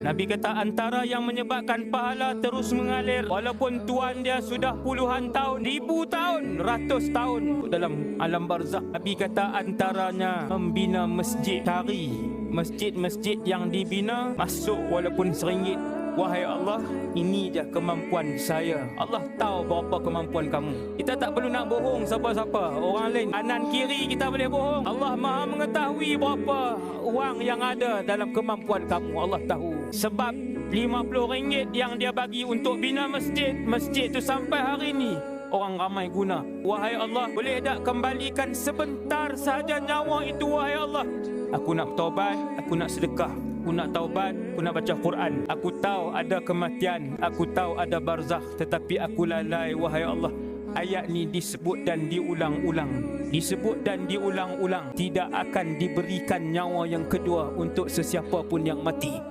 Nabi kata antara yang menyebabkan pahala terus mengalir walaupun tuan dia sudah puluhan tahun, ribu tahun, ratus tahun dalam alam barzakh. Nabi kata antaranya membina masjid. Cari masjid-masjid yang dibina, masuk walaupun RM1. Wahai Allah, ini je kemampuan saya. Allah tahu berapa kemampuan kamu. Kita tak perlu nak bohong siapa-siapa. Orang lain kanan kiri kita boleh bohong. Allah Maha mengetahui berapa wang yang ada dalam kemampuan kamu. Allah tahu. Sebab RM50 yang dia bagi untuk bina masjid, masjid tu sampai hari ini orang ramai guna. Wahai Allah, boleh tak kembalikan sebentar saja nyawa itu, wahai Allah. Aku nak taubat, aku nak sedekah, aku nak taubat, aku nak baca Quran. Aku tahu ada kematian, aku tahu ada barzakh, tetapi aku lalai, wahai Allah. Ayat ni disebut dan diulang-ulang, disebut dan diulang-ulang. Tidak akan diberikan nyawa yang kedua untuk sesiapa pun yang mati.